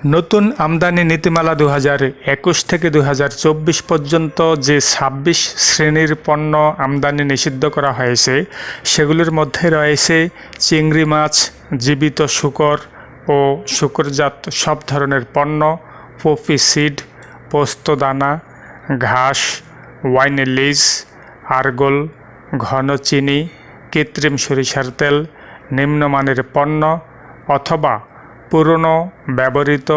নতুন আমদানি নীতিমালা 2021 থেকে 2024 পর্যন্ত যে 26 শ্রেণীর পণ্য আমদানি নিষিদ্ধ করা হয়েছে সেগুলির মধ্যে রয়েছে চিংড়ি মাছ, জীবিত শূকর ও শূকরজাত সব ধরনের পণ্য, পপি সিড, পোস্তদানা, ঘাস, ওয়াইন লিজ, আরগোল, ঘন চিনি, কৃত্রিম সরিষার তেল, নিম্নমানের পণ্য অথবা পুরনো, ব্যবহৃত,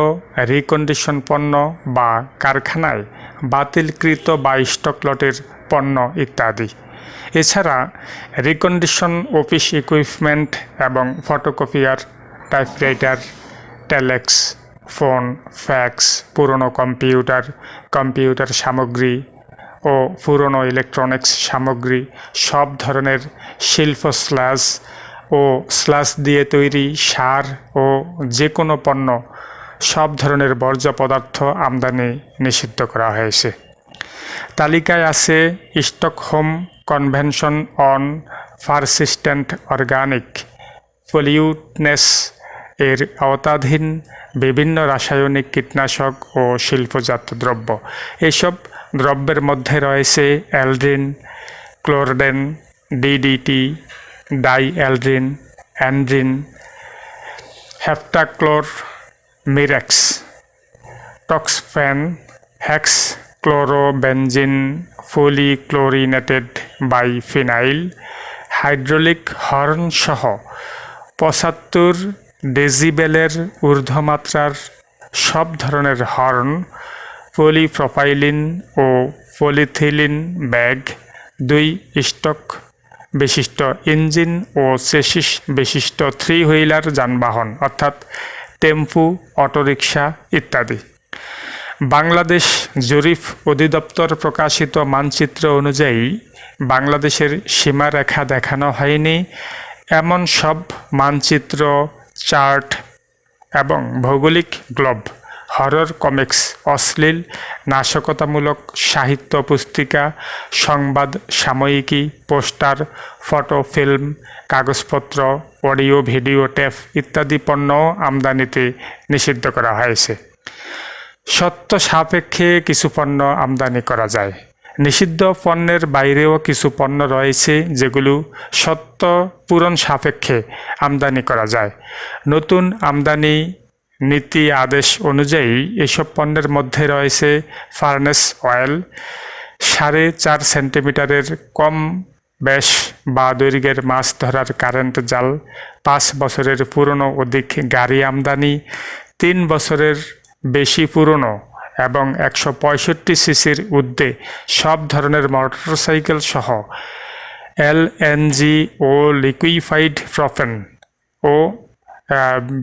রিকন্ডিশন পণ্য বা কারখানায় বাতিলকৃত বা স্টক লটের পণ্য ইত্যাদি। এছাড়া রিকন্ডিশন অফিস ইকুইপমেন্ট এবং photocopier, typewriter, telex, phone, fax, পুরনো কম্পিউটার সামগ্রী ও পুরনো ইলেকট্রনিক্স সামগ্রী, সব ধরনের শিল্প ও স্লাস দিয়ে তৈরি সার ও যে কোনো পণ্য, সব ধরনের বর্জ্য পদার্থ আমদানি নিষিদ্ধ করা হয়েছে। তালিকায় আছে Stockholm convention on persistent organic pollutants এর আওতাধীন বিভিন্ন রাসায়নিক কীটনাশক ও শিল্পজাত দ্রব্য। এসব দ্রব্যের মধ্যে রয়েছে aldrin, chlordane, DDT, dieldrin, endrin, heptachlor, mirex, toxaphene, hexachlorobenzene, polychlorinated biphenyl, hydraulic horn সহ 75 ডেসিবেলের ঊর্ধ্বমাত্রার সব ধরনের হর্ন, পলিপ্রোপাইলিন ও পলিথিলিন ব্যাগ, 2 স্টক বিশিষ্ট ইঞ্জিন ও চেসিস বিশিষ্ট 3 হুইলার যানবাহন অর্থাৎ টেম্পু, অটোরিকশা ইত্যাদি। বাংলাদেশ জরিপ অধিদপ্তর প্রকাশিত মানচিত্র অনুযায়ী বাংলাদেশের সীমারেখা দেখানো হয়নি এমন সব মানচিত্র, চার্ট এবং ভৌগোলিক গ্লোব, হরর কমিক্স, অশ্লীল নাশকতামূলক সাহিত্য পুস্তিকা, সংবাদ সাময়িকী, পোস্টার, ফটো, ফিল্ম, কাগজপত্র, অডিও ভিডিও টেপ ইত্যাদি পণ্য আমদানিতে নিষিদ্ধ করা হয়েছে। সত্য সাপেক্ষে কিছু পণ্য আমদানি করা যায়। নিষিদ্ধ পণ্যের বাইরেও কিছু পণ্য রয়েছে যেগুলো সত্য পূরণ সাপেক্ষে আমদানি করা যায়। নতুন আমদানি নীতি আদেশ অনুযায়ী এসব পণ্যের মধ্যে রয়েছে ফার্নেস অয়েল, 4.5 সেন্টিমিটারের কম ব্যাস বা দৈর্ঘ্যের মাছ ধরার কারেন্ট জাল, 5 বছরের পুরনো অধিক গাড়ি আমদানি, 3 বছরের বেশি পুরনো এবং 165 সিসির ঊর্ধ্বে সব ধরনের মোটরসাইকেল সহ এলএনজি ও লিকুইফাইড প্রোপেন ও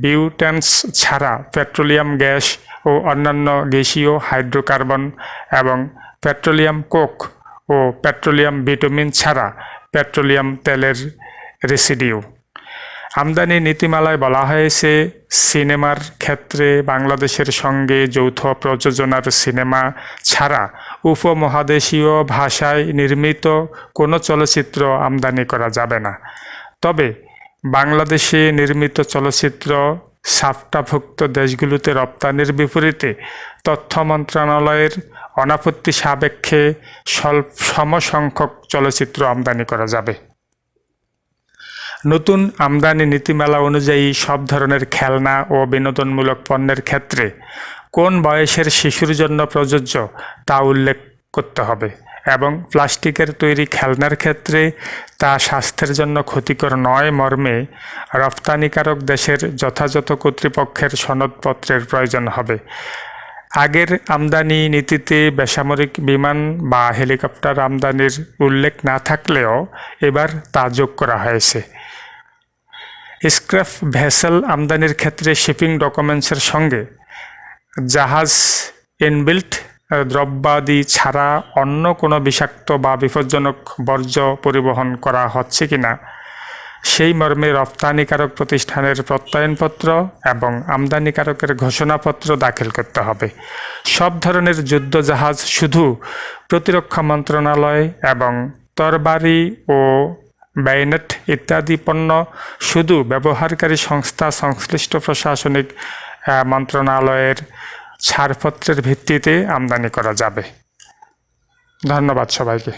বিউটেন্স ছাড়া পেট্রোলিয়াম গ্যাস ও অন্যান্য গ্যাসীয় হাইড্রোকার্বন এবং পেট্রোলিয়াম কোক ও পেট্রোলিয়াম বিটুমিন ছাড়া পেট্রোলিয়াম তেলের রেসিডিউ। আমদানি নীতিমালায় বলা হয়েছে, সিনেমার ক্ষেত্রে বাংলাদেশের সঙ্গে যৌথ প্রযোজনার সিনেমা ছাড়া উপমহাদেশীয় ভাষায় নির্মিত কোনো চলচ্চিত্র আমদানি করা যাবে না। তবে বাংলাদেশে নির্মিত চলচ্চিত্র সাফটাভুক্ত দেশগুলোতে রপ্তানির বিপরীতে তথ্য মন্ত্রণালয়ের অনাপত্তি সাপেক্ষে সমসংখ্যক চলচ্চিত্র আমদানি করা যাবে। নতুন আমদানি নীতিমালা অনুযায়ী সব ধরনের খেলনা ও বিনোদনমূলক পণ্যের ক্ষেত্রে কোন বয়সের শিশুর জন্য প্রযোজ্য তা উল্লেখ করতে হবে এবং প্লাস্টিকের তৈরি খেলনার ক্ষেত্রে তা স্বাস্থ্যের জন্য ক্ষতিকর নয় মর্মে রপ্তানিকারক দেশের যথাযথ কর্তৃপক্ষের সনদপত্রের প্রয়োজন হবে। আগের আমদানি নীতিতে বেসামরিক বিমান বা হেলিকপ্টার আমদানির উল্লেখ না থাকলেও এবার তা যোগ করা হয়েছে। স্ক্র্যাপ ভেসেল আমদানির ক্ষেত্রে শিপিং ডকুমেন্টসের সঙ্গে জাহাজ ইনবিল্ট দ্রব্যাদি ছাড়া অন্য কোনো বিষাক্ত বা বিপজ্জনক বর্জ্য পরিবহন করা হচ্ছে কিনা সেই মর্মে রপ্তানিকারক প্রতিষ্ঠানের প্রত্যয়নপত্র এবং আমদানিকারকের ঘোষণাপত্র দাখিল করতে হবে। সব ধরনের যুদ্ধজাহাজ শুধু প্রতিরক্ষা মন্ত্রণালয় এবং তরবারি ও ব্যায়নেট ইত্যাদি পণ্য শুধু ব্যবহারকারী সংস্থা সংশ্লিষ্ট প্রশাসনিক মন্ত্রণালয়ের ছাড়পত্রের ভিত্তিতে আমদানি করা যাবে। ধন্যবাদ সবাইকে।